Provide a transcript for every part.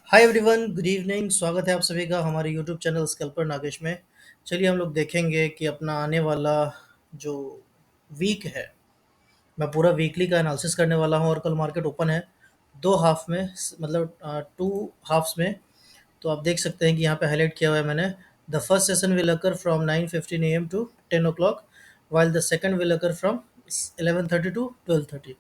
Hi everyone, good evening. स्वागत है आप सभी का हमारे यूट्यूब चैनल स्कैल्पर नागेश में। चलिए हम लोग देखेंगे कि अपना आने वाला जो वीक है, मैं पूरा वीकली का एनालिसिस करने वाला हूँ। और कल मार्केट ओपन है दो हाफ में, मतलब टू हाफ्स में। तो आप देख सकते हैं कि यहाँ पे हाईलाइट किया हुआ है मैंने। The first session will occur from 9:15 AM to 10 o'clock, while the second will occur from 11:30 to 12:30।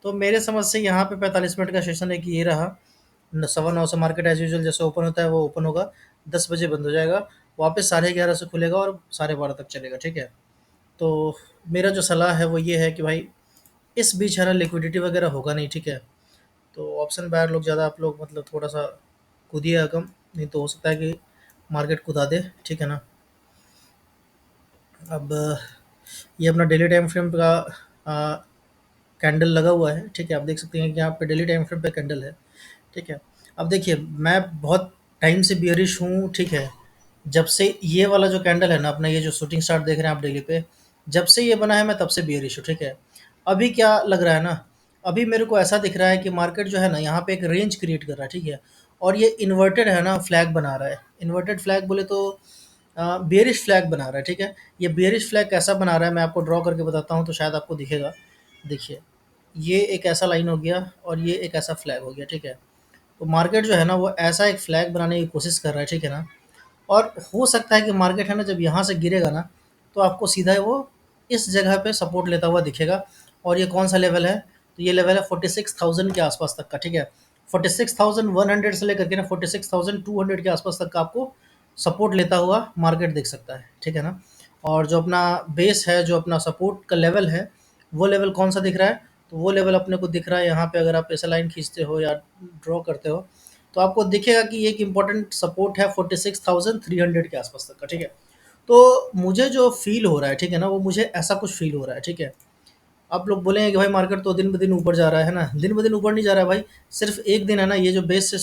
तो मेरे समझ से यहाँ पे 45 मिनट का सेशन एक ये रहा। 9:15 से मार्केट एज यूजल जैसे ओपन होता है वो ओपन होगा, 10 बजे बंद हो जाएगा, वापस 11:30 से खुलेगा और 12:30 तक चलेगा। ठीक है। तो मेरा जो सलाह है वो ये है कि भाई इस बीच है ना, लिक्विडिटी वगैरह होगा नहीं। ठीक है। तो ऑप्शन बायर लोग ज़्यादा, आप लोग मतलब थोड़ा सा कूदिए कम, नहीं तो हो सकता है कि मार्केट कुदा दे। ठीक है ना। अब ये अपना डेली टाइम फ्रेम का कैंडल लगा हुआ है। ठीक है। आप देख सकते हैं कि यहाँ पे डेली टाइम फ्रेम पे कैंडल है। ठीक है। अब देखिए, मैं बहुत टाइम से बियरिश हूँ। ठीक है। जब से ये वाला जो कैंडल है ना, अपना ये जो शूटिंग स्टार देख रहे हैं आप डेली पे, जब से ये बना है मैं तब से बियरिश हूँ। ठीक है। अभी क्या लग रहा है ना, अभी मेरे को ऐसा दिख रहा है कि मार्केट जो है ना, यहाँ पे एक रेंज क्रिएट कर रहा है। ठीक है। और ये इन्वर्टेड है ना, फ्लैग बना रहा है। इन्वर्टेड फ्लैग बोले तो बियरिश फ्लैग बना रहा है। ठीक है। ये बियरिश फ्लैग कैसा बना रहा है मैं आपको ड्रॉ करके बताता हूँ, तो शायद आपको दिखेगा। देखिए, ये एक ऐसा लाइन हो गया और ये एक ऐसा फ्लैग हो गया। ठीक है। तो मार्केट जो है ना, वो ऐसा एक फ्लैग बनाने की कोशिश कर रहा है। ठीक है ना। और हो सकता है कि मार्केट है ना, जब यहाँ से गिरेगा ना, तो आपको सीधा वो इस जगह पे सपोर्ट लेता हुआ दिखेगा। और ये कौन सा लेवल है? तो ये लेवल है 46,000 के आसपास तक का। ठीक है। 46,100 से लेकर के ना 46,200 के आसपास तक का आपको सपोर्ट लेता हुआ मार्केट दिख सकता है। ठीक है ना। और जो अपना बेस है, जो अपना सपोर्ट का लेवल है, वो लेवल कौन सा दिख रहा है? तो वो लेवल अपने को दिख रहा है यहाँ पे। अगर आप ऐसा लाइन खींचते हो या ड्रॉ करते हो, तो आपको दिखेगा कि ये एक इम्पोर्टेंट सपोर्ट है 46,300 के आसपास तक का। ठीक है। तो मुझे जो फील हो रहा है, ठीक है ना, वो मुझे ऐसा कुछ फील हो रहा है। ठीक है। आप लोग बोलेंगे कि भाई मार्केट तो दिन ब दिन ऊपर जा रहा है ना। दिन ब दिन ऊपर नहीं जा रहा है भाई। सिर्फ एक दिन है ना, ये जो बेस से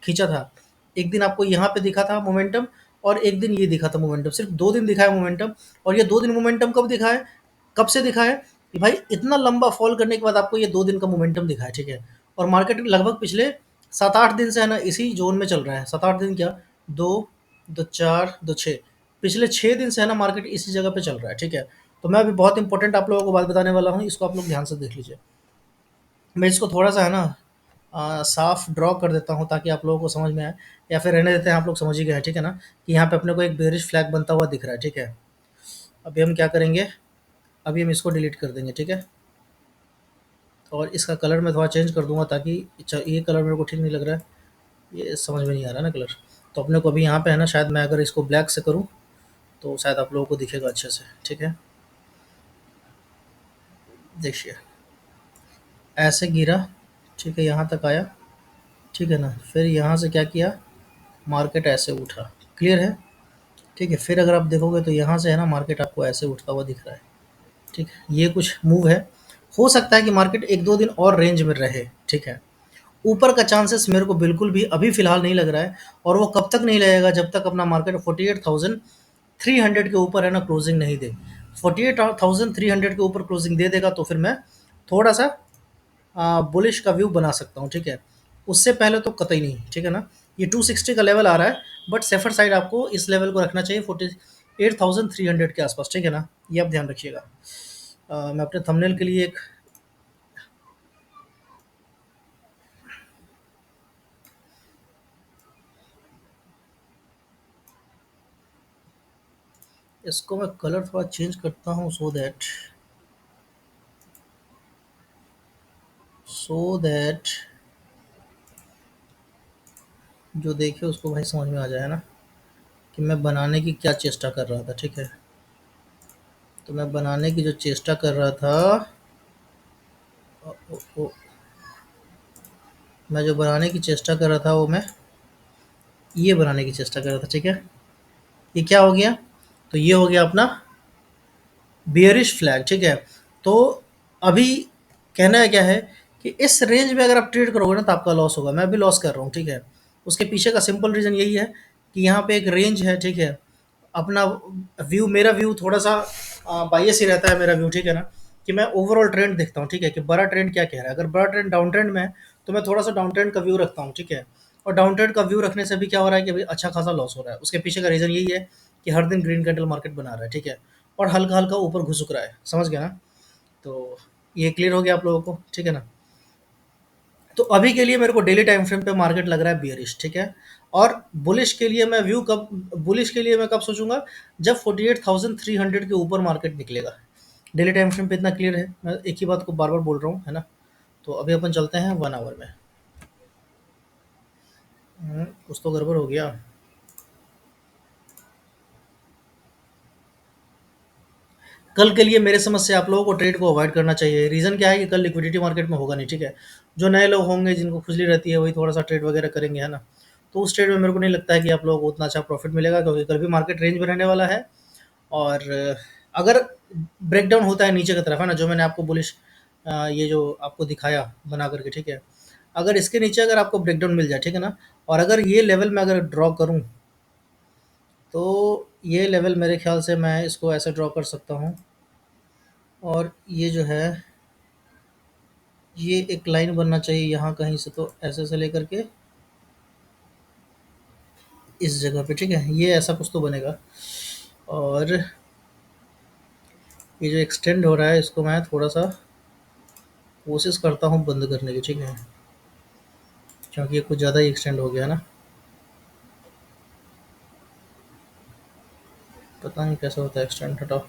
खींचा था, एक दिन आपको यहाँ पे दिखा था मोमेंटम, और एक दिन ये दिखा था मोमेंटम। सिर्फ 2 दिन दिखा है मोमेंटम। और ये 2 दिन मोमेंटम कब दिखा है, कब से दिखा है? कि भाई इतना लंबा फॉल करने के बाद आपको ये 2 दिन का मोमेंटम दिखा है। ठीक है। और मार्केट लगभग पिछले 7-8 दिन से है ना इसी जोन में चल रहा है। 7-8 दिन क्या, दो, दो चार, दो छः, पिछले 6 दिन से है ना मार्केट इसी जगह पे चल रहा है। ठीक है। तो मैं अभी बहुत इंपॉर्टेंट आप लोगों को बात बताने वाला हूँ, इसको आप लोग ध्यान से देख लीजिए। मैं इसको थोड़ा सा है ना साफ ड्रॉ कर देता हूँ ताकि आप लोगों को समझ में आए, या फिर रहने देते हैं, आप लोग समझ ही गए हैं। ठीक है ना, कि यहाँ पे अपने को एक बेरिश फ्लैग बनता हुआ दिख रहा है। ठीक है। अभी हम क्या करेंगे, अभी हम इसको डिलीट कर देंगे। ठीक है। और इसका कलर मैं थोड़ा चेंज कर दूंगा, ताकि ये कलर मेरे को ठीक नहीं लग रहा है, ये समझ में नहीं आ रहा ना कलर। तो अपने को अभी यहाँ पे है ना, शायद मैं अगर इसको ब्लैक से करूँ तो शायद आप लोगों को दिखेगा अच्छे से। ठीक है। देखिए, ऐसे गिरा। ठीक है, यहाँ तक आया। ठीक है ना। फिर यहाँ से क्या किया, मार्केट ऐसे उठा। क्लियर है? ठीक है। फिर अगर आप देखोगे तो यहाँ से है ना, मार्केट आपको ऐसे उठता हुआ दिख रहा है। ठीक है। ये कुछ मूव है। हो सकता है कि मार्केट 1-2 दिन और रेंज में रहे। ठीक है। ऊपर का चांसेस मेरे को बिल्कुल भी अभी फ़िलहाल नहीं लग रहा है। और वो कब तक नहीं लगेगा, जब तक अपना मार्केट 48,300 के ऊपर है ना क्लोजिंग नहीं दे। 48,300 के ऊपर क्लोजिंग दे देगा तो फिर मैं थोड़ा-सा बुलिश का व्यू बना सकता हूँ। ठीक है। उससे पहले तो कतई नहीं। ठीक है ना। ये 260 का लेवल आ रहा है, बट सेफर साइड आपको इस लेवल को रखना चाहिए 48,300 के आसपास। ठीक है ना। ये आप ध्यान रखिएगा। मैं अपने थंबनेल के लिए एक, इसको मैं कलर थोड़ा चेंज करता हूँ, सो दैट जो देखे उसको भाई समझ में आ जाए ना, कि मैं बनाने की क्या चेष्टा कर रहा था। ठीक है। तो मैं बनाने की जो चेष्टा कर रहा था, ओ, ओ, मैं जो बनाने की चेष्टा कर रहा था वो मैं ये बनाने की चेष्टा कर रहा था। ठीक है। ये क्या हो गया? तो ये हो गया अपना बियरिश फ्लैग। ठीक है। तो अभी कहना है क्या है, कि इस रेंज में अगर आप ट्रेड करोगे ना तो आपका लॉस होगा। मैं भी लॉस कर रहा हूँ। ठीक है। उसके पीछे का सिंपल रीज़न यही है कि यहाँ पे एक रेंज है। ठीक है। अपना व्यू, मेरा व्यू थोड़ा सा बायस ही रहता है मेरा व्यू। ठीक है ना, कि मैं ओवरऑल ट्रेंड देखता हूँ। ठीक है। कि बड़ा ट्रेंड क्या कह रहा है। अगर बड़ा ट्रेंड डाउन ट्रेंड में है तो मैं थोड़ा सा डाउन ट्रेंड का व्यू रखता हूँ। ठीक है। और डाउन ट्रेड का व्यू रखने से भी क्या हो रहा है कि अभी अच्छा खासा लॉस हो रहा है। उसके पीछे का रीज़न यही है कि हर दिन ग्रीन कैंडल मार्केट बना रहा है, ठीक है? और हल्का-हल्का ऊपर घुसुक रहा है, समझ गए ना? तो ये क्लियर हो गया आप लोगों को, ठीक है ना? तो अभी के लिए मेरे को डेली टाइम फ्रेम पे मार्केट लग रहा है बियरिश, ठीक है? और बुलिश के लिए मैं कब सोचूँगा? जब 48,300 के ऊपर मार्केट निकलेगा। डेली टाइम फ्रेम पे इतना क्लियर है, मैं एक ही बात को बार-बार बोल रहा हूँ, है ना? तो अभी अपन चलते हैं 1 आवर में। कुछ तो गड़बड़ हो गया। कल के लिए मेरे समझ से आप लोगों को ट्रेड को अवॉइड करना चाहिए। रीज़न क्या है कि कल लिक्विडिटी मार्केट में होगा नहीं, ठीक है? जो नए लोग होंगे जिनको खुजली रहती है वही थोड़ा-सा ट्रेड वगैरह करेंगे, है ना? तो उस ट्रेड में मेरे को नहीं लगता है कि आप लोगों को उतना अच्छा प्रॉफ़िट मिलेगा, क्योंकि कल भी मार्केट रेंज में रहने वाला है। और अगर ब्रेकडाउन होता है नीचे की तरफ, है ना? जो मैंने आपको बुलिश ये जो आपको दिखाया बना करके, ठीक है? अगर इसके नीचे अगर आपको ब्रेकडाउन मिल जाए, ठीक है ना? और अगर ये लेवल मैं अगर ड्रॉ करूँ, तो ये लेवल मेरे ख़्याल से मैं इसको ऐसे ड्रॉ कर सकता हूँ। और ये जो है, ये एक लाइन बनना चाहिए यहाँ कहीं से, तो ऐसे से लेकर के इस जगह पे, ठीक है? ये ऐसा कुछ तो बनेगा। और ये जो एक्सटेंड हो रहा है इसको मैं थोड़ा-सा कोशिश करता हूँ बंद करने की, ठीक है? क्योंकि ये कुछ ज़्यादा ही एक्सटेंड हो गया ना, पता नहीं कैसे होता है एक्सटेंड, हटाओ।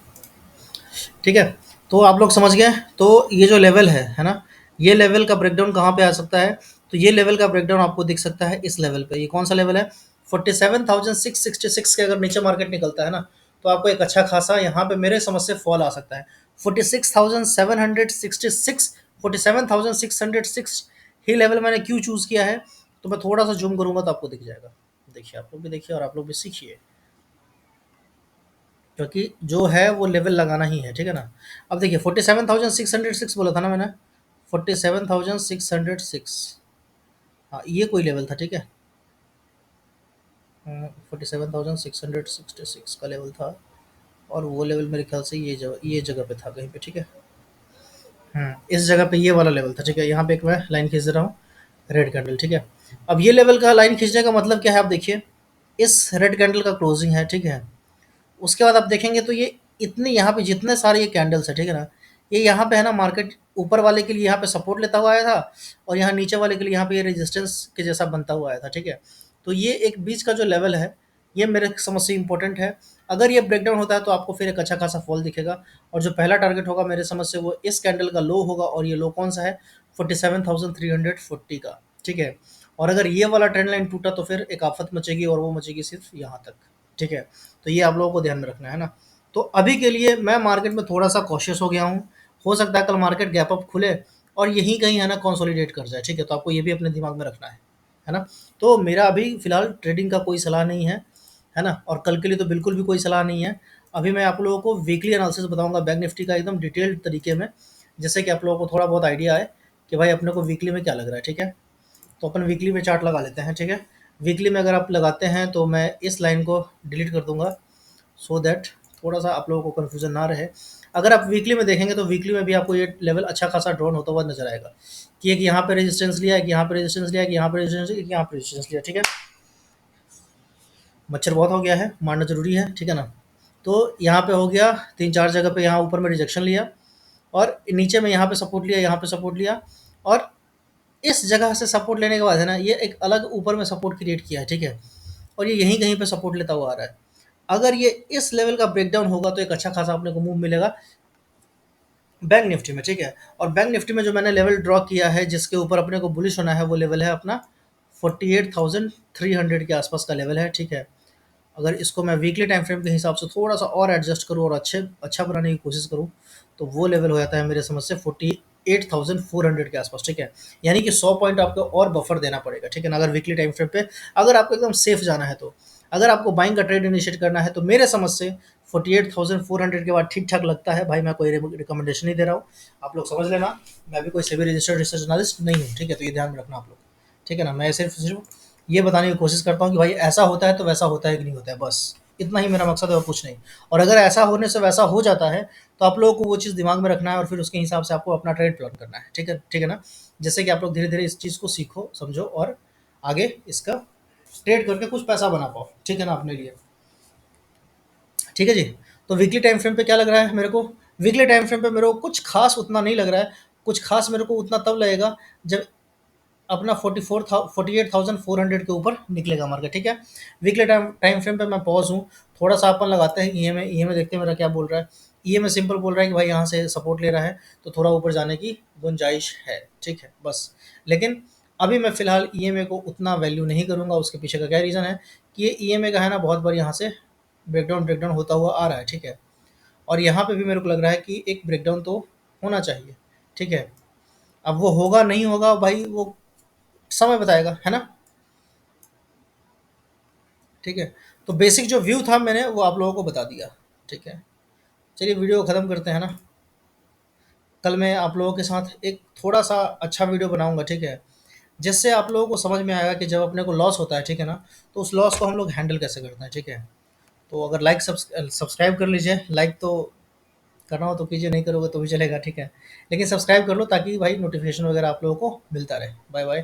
ठीक है, तो आप लोग समझ गए। तो ये जो लेवल है ना? ये लेवल का ब्रेकडाउन कहाँ पे आ सकता है? तो ये लेवल का ब्रेकडाउन आपको दिख सकता है इस लेवल पे। ये कौन सा लेवल है? 47,666 के अगर नीचे मार्केट निकलता है ना, तो आपको एक अच्छा खासा यहाँ पे मेरे समझ से फॉल आ सकता है। 46,766, 47,606 ही लेवल मैंने क्यों चूज़ किया है? तो मैं थोड़ा सा जूम करूँगा तो आपको दिख जाएगा। देखिए, आप लोग भी देखिए और आप लोग भी सीखिए। क्योंकि जो है वो लेवल लगाना ही है, ठीक है ना? अब देखिए 47,606 बोला था ना मैंने, 47,606। हाँ, ये कोई लेवल था, ठीक है? 47,666 का लेवल था। और वो लेवल मेरे ख्याल से ये जगह पे था कहीं पे, ठीक है? इस जगह पे ये वाला लेवल था, ठीक है? यहाँ पे एक मैं लाइन खींच रहा हूँ, रेड कैंडल, ठीक है? अब ये लेवल का लाइन खींचने का मतलब क्या है, आप देखिए, इस रेड कैंडल का क्लोजिंग है, ठीक है? उसके बाद आप देखेंगे तो ये इतने यहाँ पे जितने सारे ये कैंडल्स है, ठीक है ना? ये यहाँ पे है ना, मार्केट ऊपर वाले के लिए यहाँ पे सपोर्ट लेता हुआ आया था, और यहाँ नीचे वाले के लिए यहाँ पे ये रेजिस्टेंस के जैसा बनता हुआ आया था, ठीक है? तो ये एक बीच का जो लेवल है, ये मेरे समझ से इम्पोर्टेंट है। अगर ये ब्रेकडाउन होता है तो आपको फिर एक अच्छा खासा फॉल दिखेगा, और जो पहला टारगेट होगा मेरे समझ से वो इस कैंडल का लो होगा, और ये लो कौन सा है? 47,340 का, ठीक है? और अगर ये वाला ट्रेंड लाइन टूटा तो फिर एक आफत मचेगी, और वो मचेगी सिर्फ यहाँ तक, ठीक है? तो ये आप लोगों को ध्यान में रखना है ना। तो अभी के लिए मैं मार्केट में थोड़ा-सा कॉशियस हो गया हूँ। हो सकता है कल मार्केट गैप अप खुले और यहीं कहीं है ना कंसोलिडेट कर जाए, ठीक है? तो आपको ये भी अपने दिमाग में रखना है ना? तो मेरा अभी फ़िलहाल ट्रेडिंग का कोई सलाह नहीं है ना? और कल के लिए तो बिल्कुल भी कोई सलाह नहीं है। अभी मैं आप लोगों को वीकली एनालिसिस बताऊँगा बैंक निफ्टी का एकदम डिटेल्ड तरीके में, जिससे कि आप लोगों को थोड़ा बहुत आइडिया आए कि भाई अपने को वीकली में क्या लग रहा है, ठीक है? तो अपन वीकली में चार्ट लगा लेते हैं, ठीक है? वीकली में अगर आप लगाते हैं तो मैं इस लाइन को डिलीट कर दूँगा, सो दैट थोड़ा-सा आप लोगों को कन्फ्यूज़न ना रहे। अगर आप वीकली में देखेंगे तो वीकली में भी आपको ये लेवल अच्छा खासा ड्रॉन होता हुआ नज़र आएगा, कि एक यहाँ पे रेजिस्टेंस लिया, एक यहाँ पे रेजिस्टेंस लिया, एक यहाँ पे रेजिस्टेंस लिया, एक यहाँ पे रेजिस्टेंस लिया, ठीक है? मच्छर बहुत हो गया है, मारना ज़रूरी है, ठीक है ना? तो यहाँ पे हो गया, 3-4 जगह पे यहाँ ऊपर में रिजेक्शन लिया, और नीचे में यहाँ पे सपोर्ट लिया, यहाँ पे सपोर्ट लिया, और इस जगह से सपोर्ट लेने के बाद है ना, ये एक अलग ऊपर में सपोर्ट क्रिएट किया है, ठीक है? और ये यहीं कहीं पे सपोर्ट लेता हुआ आ रहा है। अगर ये इस लेवल का ब्रेकडाउन होगा तो एक अच्छा खासा अपने को मूव मिलेगा बैंक निफ्टी में, ठीक है? और बैंक निफ्टी में जो मैंने लेवल ड्रॉ किया है जिसके ऊपर अपने को बुलिश होना है, वो लेवल है अपना 48,300 के आसपास का लेवल है, ठीक है? अगर इसको मैं वीकली टाइम फ्रेम के हिसाब से थोड़ा-सा और एडजस्ट करूँ और अच्छा बनाने की कोशिश करूँ, तो वो लेवल हो जाता है मेरे समझ से 48,400 के आसपास, ठीक है? यानी कि 100 पॉइंट आपको और बफर देना पड़ेगा, ठीक है ना? अगर वीकली टाइम फ्रेम पे अगर आपको एकदम सेफ जाना है तो। अगर आपको बाइंग का ट्रेड इनिशिएट करना है तो मेरे समझ से 48,400 के बाद ठीक-ठाक लगता है भाई, मैं कोई रिकमेंडेशन नहीं दे रहा हूँ। आप लोग समझ लेना, मैं भी कोई सेबी रजिस्टर्ड रिसर्च एनालिस्ट नहीं हूँ, ठीक है? तो ये ध्यान में रखना आप लोग, ठीक है ना? मैं सिर्फ ये बताने की कोशिश करता हूँ कि भाई ऐसा होता है तो वैसा होता है कि नहीं होता है, बस इतना ही मेरा मकसद है और कुछ नहीं। और अगर ऐसा होने से वैसा हो जाता है तो आप लोगों को वो चीज़ दिमाग में रखना है, और फिर उसके हिसाब से आपको अपना ट्रेड प्लान करना है, ठीक है ना? जिससे कि आप लोग धीरे धीरे इस चीज़ को सीखो, समझो, और आगे इसका ट्रेड करके कुछ पैसा बना पाओ, ठीक है ना, अपने लिए। ठीक है जी। तो वीकली टाइम फ्रेम पे क्या लग रहा है मेरे को, वीकली टाइम फ्रेम पे मेरे को कुछ खास उतना नहीं लग रहा है। कुछ खास मेरे को उतना तब लगेगा जब अपना 48,400 के ऊपर निकलेगा मार्केट, ठीक है। वीकली टाइम टाइम फ्रेम पे मैं पॉज हूँ। थोड़ा सा अपन लगाते हैं ईएमए, ईएमए देखते हैं मेरा क्या बोल रहा है। ईएमए सिंपल बोल रहा है कि भाई यहाँ से सपोर्ट ले रहा है, तो थोड़ा ऊपर जाने की गुंजाइश है, ठीक है बस। लेकिन अभी मैं फिलहाल ईएमए को उतना वैल्यू नहीं करूंगा। उसके पीछे का क्या रीज़न है कि ये ईएमए का है ना, बहुत बार यहाँ से ब्रेकडाउन ब्रेकडाउन होता हुआ आ रहा है, ठीक है। और यहाँ पे भी मेरे को लग रहा है कि एक ब्रेकडाउन तो होना चाहिए, ठीक है। अब वो होगा नहीं होगा भाई, वो समय बताएगा, है ना। ठीक है। तो बेसिक जो व्यू था मैंने वो आप लोगों को बता दिया, ठीक है। चलिए वीडियो को ख़त्म करते हैं ना। कल मैं आप लोगों के साथ एक थोड़ा सा अच्छा वीडियो बनाऊंगा, ठीक है, जिससे आप लोगों को समझ में आएगा कि जब अपने को लॉस होता है, ठीक है ना, तो उस लॉस को हम लोग हैंडल कैसे करते हैं, ठीक है। तो अगर सब्सक्राइब कर लीजिए, लाइक तो करना हो तो कीजिए, नहीं करोगे तो भी चलेगा, ठीक है। लेकिन सब्सक्राइब कर लो ताकि भाई नोटिफिकेशन वगैरह आप लोगों को मिलता रहे। Bye bye.